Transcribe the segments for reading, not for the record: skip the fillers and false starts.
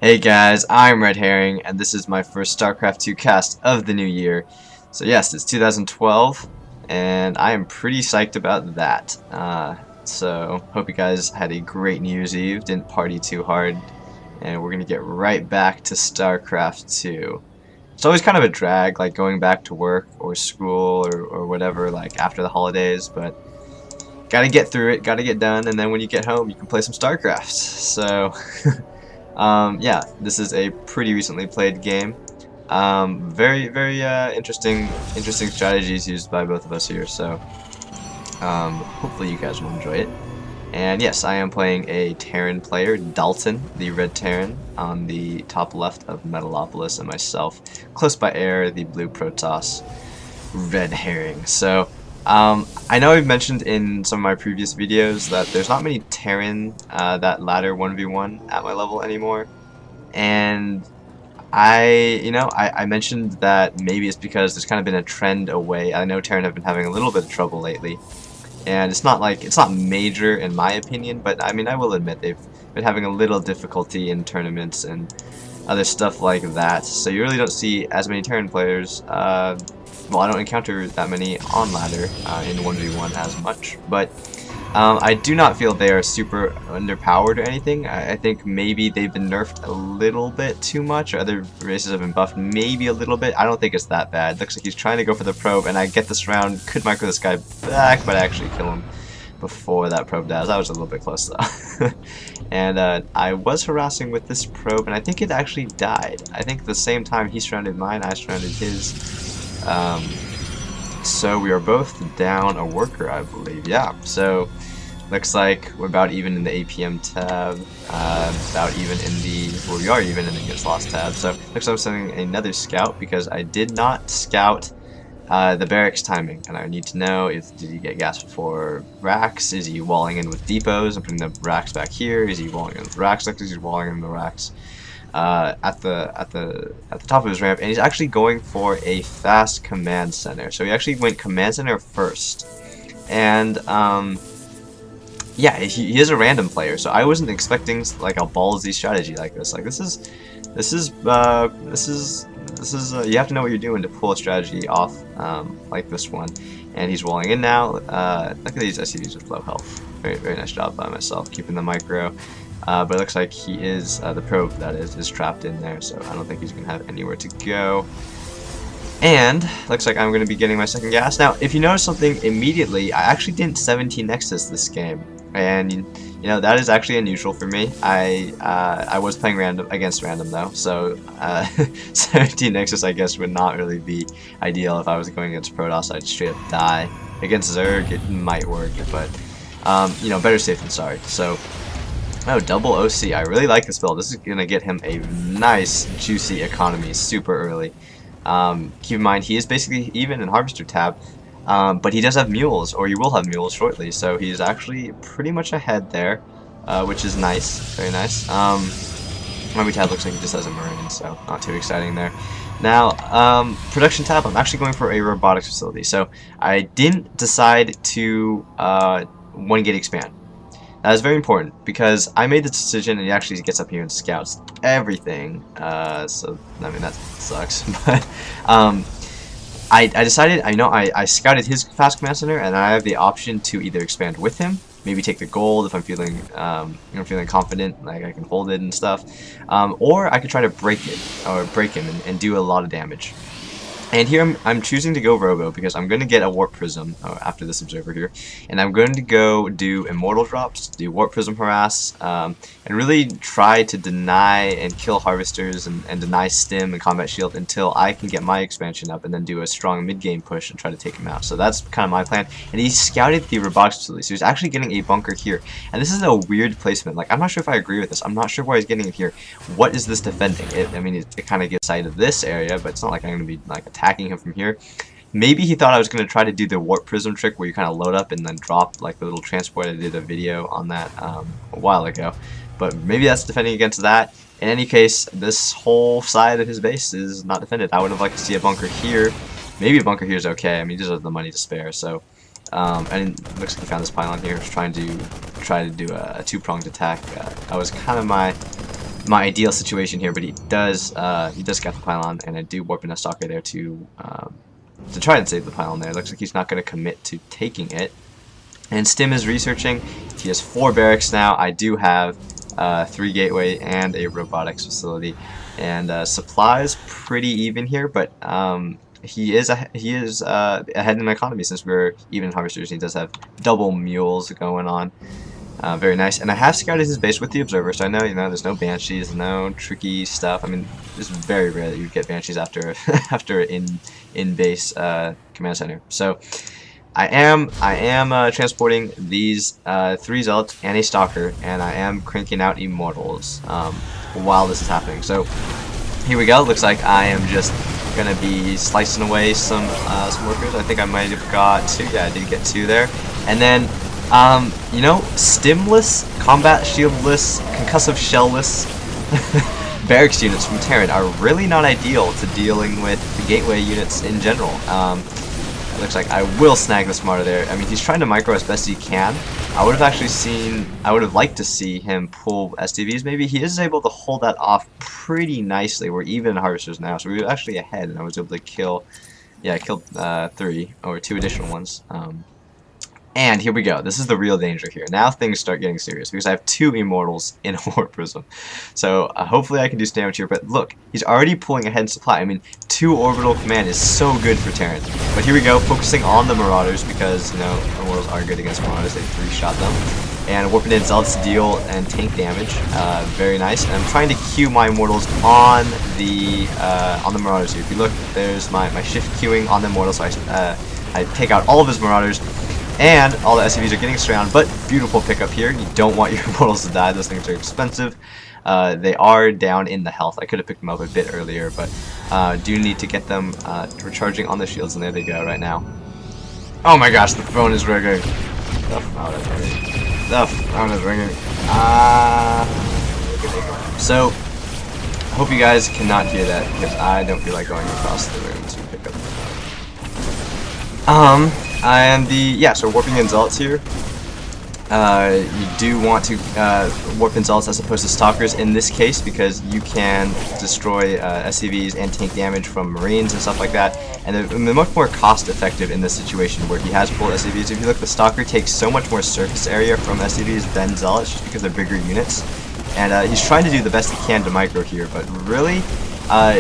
Hey guys, I'm RedHerring, and this is my first StarCraft 2 cast of the new year. So yes, it's 2012, and I am pretty psyched about that. So hope you guys had a great New Year's Eve, didn't party too hard, and we're gonna get right back to StarCraft 2. It's always kind of a drag, like going back to work or school or whatever, like after the holidays, but gotta get through it, gotta get done, and then when you get home, you can play some StarCraft. So. Yeah, this is a pretty recently played game. Very interesting strategies used by both of us here. So hopefully you guys will enjoy it. And yes, I am playing a Terran player, Dalton, the red Terran, on the top left of Metalopolis, and myself, close by air, the blue Protoss, RedHerring. So I know I've mentioned in some of my previous videos that there's not many Terran that ladder 1v1 at my level anymore, and I mentioned that maybe it's because there's kind of been a trend away. I know Terran have been having a little bit of trouble lately, and it's not major in my opinion, but I mean I will admit they've been having a little difficulty in tournaments and other stuff like that. So you really don't see as many Terran players. Well, I don't encounter that many on ladder in 1v1 as much, but I do not feel they are super underpowered or anything. I think maybe they've been nerfed a little bit too much, or other races have been buffed maybe a little bit. I don't think it's that bad. Looks like he's trying to go for the probe, and I get this round, could micro this guy back, but I actually kill him before that probe dies. I was a little bit close though. And I was harassing with this probe, and I think it actually died. I think at the same time he surrounded mine, I surrounded his. So we are both down a worker, I believe. Yeah, so looks like we're about even in the APM tab, about even in the, well, we are even in the gets lost tab. So looks like I'm sending another scout because I did not scout the barracks timing, and I need to know if did he get gas before racks? Is he walling in with depots and putting the racks back here? Is he walling in with racks? Like he's walling in the racks at the top of his ramp, and he's actually going for a fast command center. So he actually went command center first, and yeah, he is a random player, so I wasn't expecting like a ballsy strategy like this. Like this is you have to know what you're doing to pull a strategy off like this one. And he's walling in now. Look at these SCDs with low health. Very nice job by myself keeping the micro. But it looks like he is, the probe that is trapped in there, so I don't think he's going to have anywhere to go. And looks like I'm going to be getting my second gas. Now, if you notice something immediately, I actually didn't 17 Nexus this game, and you know that is actually unusual for me. I was playing against random though, so 17 Nexus I guess would not really be ideal if I was going against Protoss. I'd straight up die. Against Zerg it might work, but you know, better safe than sorry. So. Oh, double OC. I really like this build. This is going to get him a nice, juicy economy super early. Keep in mind, he is basically even in Harvester tab, but he does have mules, or he will have mules shortly, so he's actually pretty much ahead there, which is nice. Very nice. Army tab looks like he just has a Marine, so not too exciting there. Now, production tab, I'm actually going for a robotics facility, so I didn't decide to 1-gate expand. That is very important because I made the decision, and he actually gets up here and scouts everything. So I mean that sucks, but I decided. I scouted his fast command center, and I have the option to either expand with him, maybe take the gold if I'm feeling feeling confident, like I can hold it and stuff, or I could try to break it or break him and do a lot of damage. And here I'm choosing to go Robo because I'm going to get a Warp Prism after this Observer here, and I'm going to go do Immortal drops, do Warp Prism harass, and really try to deny and kill Harvesters and deny Stim and Combat Shield until I can get my expansion up and then do a strong mid-game push and try to take him out. So that's kind of my plan. And he scouted the robotics facility, so he's actually getting a bunker here. And this is a weird placement. Like, I'm not sure if I agree with this. I'm not sure why he's getting it here. What is this defending? I mean, it kind of gets sight of this area, but it's not like I'm going to be like attacking him from here. Maybe he thought I was going to try to do the Warp Prism trick where you kind of load up and then drop like the little transport. I did a video on that a while ago, but maybe that's defending against that. In any case, this whole side of his base is not defended. I would have liked to see a bunker here. Maybe a bunker here is okay. I mean, he does have the money to spare, so and it looks like he found this pylon here. I was trying to do a two-pronged attack. That was kind of my my ideal situation here, but he does get the pylon, and I do warp in a stalker there to try and save the pylon there. It looks like he's not going to commit to taking it. And Stim is researching. He has 4 barracks now. I do have 3 gateway and a robotics facility, and supplies pretty even here, but he is ahead in economy since we're even in harvesters. He does have double mules going on. Very nice. And I have scouted his base with the observer, so I know, there's no banshees, no tricky stuff. I mean, it's very rare that you get banshees after after in base command center. So I am transporting these 3 zealots and a stalker, and I am cranking out immortals while this is happening. So here we go. Looks like I am just gonna be slicing away some workers. I think I might have got 2. Yeah, I did get 2 there. And then stimless, combat shieldless, concussive shellless barracks units from Terran are really not ideal to dealing with the gateway units in general. It looks like I will snag the smarter there. I mean, he's trying to micro as best he can. I would have liked to see him pull STVs maybe. He is able to hold that off pretty nicely. We're even in harvesters now, so we were actually ahead, and I was able to kill, I killed 3 or 2 additional ones. And here we go. This is the real danger here. Now things start getting serious because I have 2 immortals in a War Prism. So hopefully I can do some damage here. But look, he's already pulling ahead in supply. I mean, 2 orbital command is so good for Terran. But here we go, focusing on the Marauders because, immortals are good against Marauders. They 3-shot them. And warping in zealots to deal and tank damage. Very nice. And I'm trying to queue my immortals on the Marauders here. If you look, there's my shift queuing on the immortals. So I take out all of his Marauders. And all the SCVs are getting surrounded, but beautiful pickup here. You don't want your immortals to die. Those things are expensive. They are down in the health. I could have picked them up a bit earlier, but do need to get them recharging on the shields, and there they go right now. Oh my gosh, the phone is ringing. The phone is ringing. The phone is ringing. So, I hope you guys cannot hear that, because I don't feel like going across the room to pick up the phone. So warping in zealots here. You do want to warp in zealots as opposed to stalkers in this case because you can destroy SCVs and take damage from marines and stuff like that, and they're much more cost effective in this situation where he has pulled SCVs. If you look, the stalker takes so much more surface area from SCVs than zealots just because they're bigger units, and he's trying to do the best he can to micro here, but really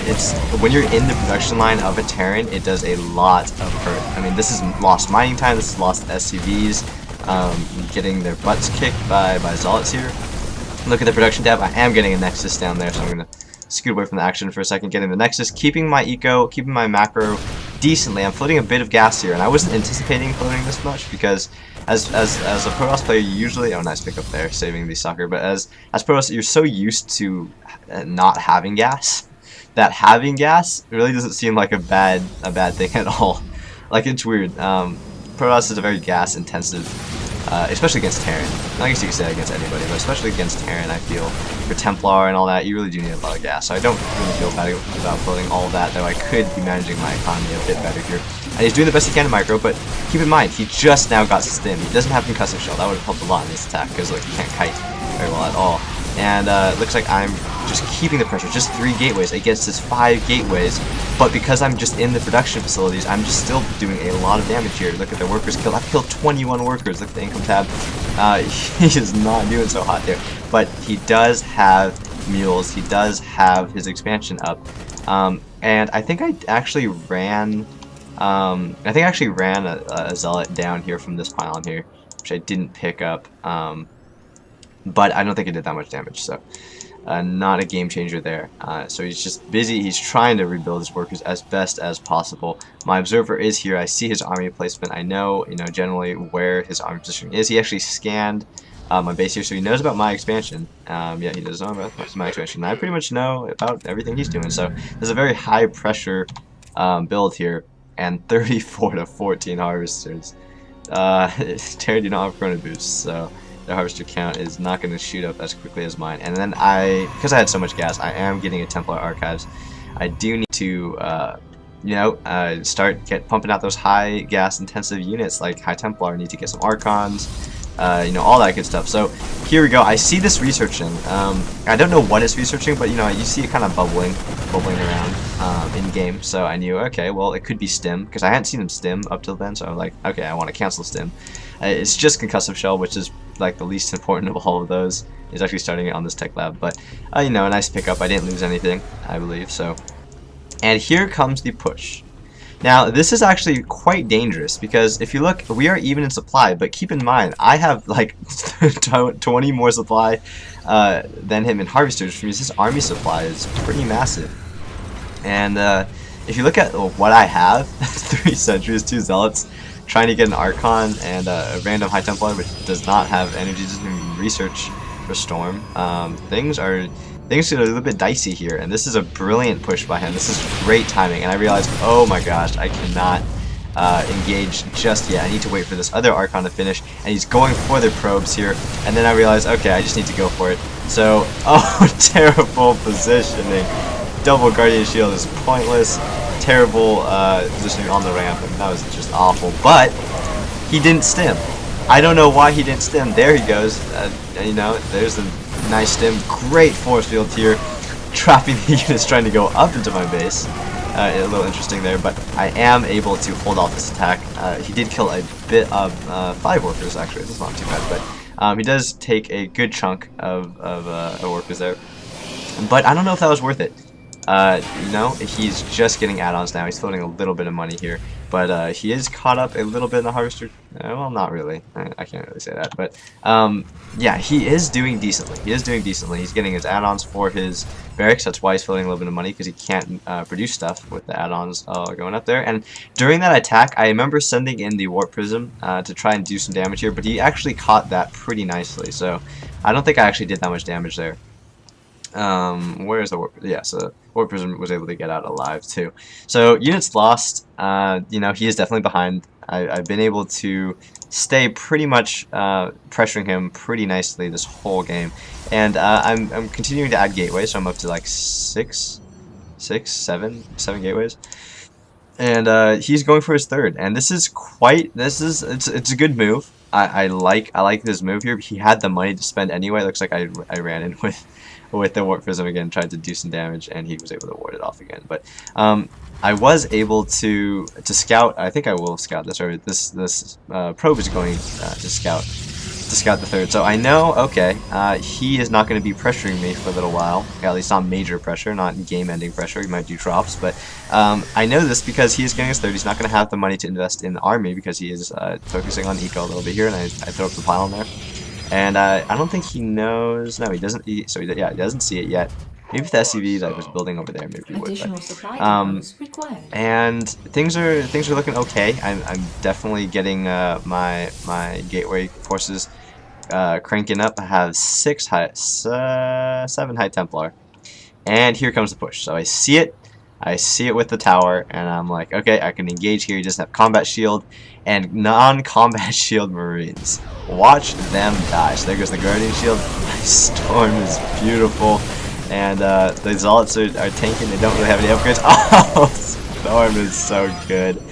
it's when you're in the production line of a Terran, it does a lot of hurt. I mean, this is lost mining time, this is lost SCVs, getting their butts kicked by zealots here. Look at the production tab. I am getting a Nexus down there, so I'm going to scoot away from the action for a second, getting the Nexus, keeping my eco, keeping my macro decently. I'm floating a bit of gas here, and I wasn't anticipating floating this much because as a Protoss player, you usually, oh nice pickup there, saving the soccer, but as Protoss, you're so used to not having gas that having gas really doesn't seem like a bad thing at all. Like, it's weird. Protoss is a very gas intensive, especially against Terran. I guess you could say against anybody, but especially against Terran, I feel. For Templar and all that, you really do need a lot of gas. So I don't really feel bad about floating all of that, though I could be managing my economy a bit better here. And he's doing the best he can to micro, but keep in mind, he just now got Stim. He doesn't have concussive shell. That would have helped a lot in this attack, because look, he can't kite very well at all. And it looks like I'm just keeping the pressure, just 3 gateways against his 5 gateways, but because I'm just in the production facilities, I'm just still doing a lot of damage here. Look at the workers killed. I've killed 21 workers. Look at the income tab. He is not doing so hot there, but he does have mules. He does have his expansion up, and I think I actually ran a zealot down here from this pylon here, which I didn't pick up. But I don't think it did that much damage, so not a game changer there. So he's just busy. He's trying to rebuild his workers as best as possible. My observer is here. I see his army placement. I know, generally where his army position is. He actually scanned my base here, so he knows about my expansion. Yeah, he does know about my expansion. I pretty much know about everything he's doing. So there's a very high pressure build here, and 34 to 14 harvesters. Terran do not have chrono boosts, so the harvester count is not going to shoot up as quickly as mine. And then because I had so much gas, I am getting a Templar archives. I do need to, start pumping out those high gas intensive units like High Templar. I need to get some Archons, you know, all that good stuff. So here we go. I see this researching. I don't know what it's researching, but you know, you see it kind of bubbling around in game. So I knew, okay, well, it could be stim because I hadn't seen him stim up till then. So I'm like, okay, I want to cancel stim. It's just concussive shell, which is like the least important of all of those. Is actually starting it on this tech lab, but you know, a nice pickup. I didn't lose anything, I believe. So, and here comes the push. Now, this is actually quite dangerous because if you look, we are even in supply, but keep in mind, I have like 20 more supply than him in harvesters, which means his army supply is pretty massive. And if you look at what I have, 3 sentries, 2 zealots, trying to get an Archon and a random High Templar, which does not have energy, doesn't even research for Storm, things get a little bit dicey here, and this is a brilliant push by him. This is great timing, and I realized, oh my gosh, I cannot engage just yet. I need to wait for this other Archon to finish, and he's going for the probes here, and then I realized, okay, I just need to go for it. So, oh, terrible positioning. Double Guardian Shield is pointless. Terrible positioning on the ramp, and that was just awful, but he didn't stim. I don't know why he didn't stim. There he goes. You know, there's the nice stim. Great force field here. Trapping the units trying to go up into my base. A little interesting there, but I am able to hold off this attack. He did kill a bit of 5 workers, actually. It's not too bad, but he does take a good chunk of workers there. But I don't know if that was worth it. You know, he's just getting add-ons now. He's floating a little bit of money here, but he is caught up a little bit in the harvester. Well, not really. I can't really say that, but yeah, he is doing decently. He's getting his add-ons for his barracks. That's why he's floating a little bit of money, because he can't produce stuff with the add-ons going up there. And during that attack, I remember sending in the warp prism to try and do some damage here, but he actually caught that pretty nicely. So I don't think I actually did that much damage there. Where is the warp? Yeah, so warp prism was able to get out alive too. So units lost. You know, he is definitely behind. I've been able to stay pretty much pressuring him pretty nicely this whole game, and I'm continuing to add gateways. So I'm up to like 7 gateways, and he's going for his 3rd. And this is it's a good move. I like this move here. He had the money to spend anyway. Looks like I ran in with the warp prism again, tried to do some damage, and he was able to ward it off again. But I was able to scout. I think I will scout this. Or this probe is going to scout the 3rd. So I know, okay, he is not going to be pressuring me for a little while. At least not major pressure, not game-ending pressure. He might do drops, but I know this because he is getting his 3rd. He's not going to have the money to invest in the army because he is focusing on eco a little bit here, and I throw up the pylon there. And I don't think he knows. No, he doesn't. He doesn't see it yet. Maybe if the SCV like was building over there, maybe he would. But, and things are looking okay. I'm definitely getting my gateway forces cranking up. I have 7 High Templar, and here comes the push. So I see it. With the tower, and I'm like, okay, I can engage here. He doesn't have combat shield and non-combat shield Marines. Watch them die. So there goes the Guardian shield. My Storm is beautiful, and the Zealots are tanking. They don't really have any upgrades. Oh, Storm is so good.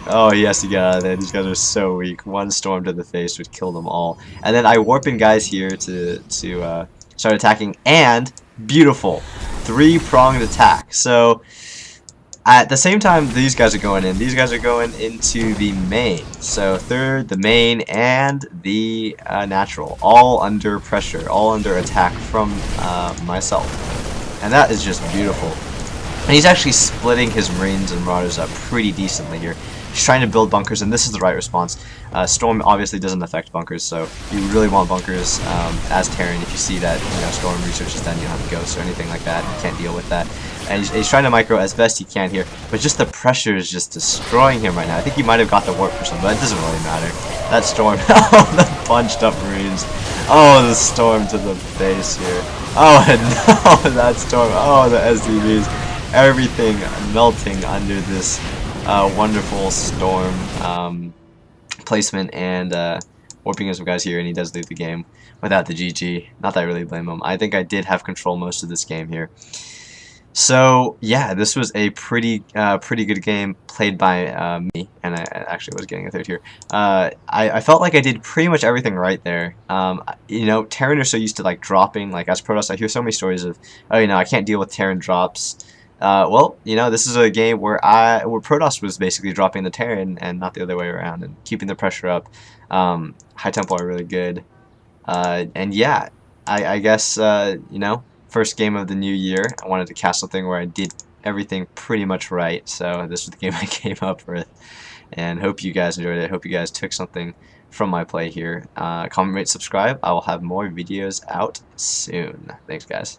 Oh, he has to get out of there. These guys are so weak. 1 Storm to the face would kill them all. And then I warp in guys here to start attacking, and beautiful. 3-pronged attack. So at the same time these guys are going in, these guys are going into the main. So 3rd, the main, and the natural, all under pressure, all under attack from myself. And that is just beautiful. And he's actually splitting his Marines and Marauders up pretty decently here. He's trying to build bunkers, and this is the right response. Storm obviously doesn't affect bunkers, so you really want bunkers as Terran. If you see that, you know, Storm research is done, you don't have ghosts or anything like that. You can't deal with that. And he's trying to micro as best he can here, but just the pressure is just destroying him right now. I think he might have got the warp for something, but it doesn't really matter. That Storm, oh, the bunched up Marines. Oh, the Storm to the face here. Oh, and no, that Storm. Oh, the SCVs. Everything melting under this wonderful Storm placement, and warping some guys here, and he does leave the game without the GG. Not that I really blame him. I think I did have control most of this game here. So yeah, this was a pretty good game played by me, and I actually was getting a third here. I felt like I did pretty much everything right there. You know, Terran are so used to like dropping. Like as Protoss, I hear so many stories of, oh, you know, I can't deal with Terran drops. Well, you know, this is a game where Protoss was basically dropping the Terran and not the other way around and keeping the pressure up. High Tempo are really good. And yeah, I guess, you know, first game of the new year, I wanted to cast something where I did everything pretty much right. So this was the game I came up with. And hope you guys enjoyed it. Hope you guys took something from my play here. Comment, rate, subscribe. I will have more videos out soon. Thanks, guys.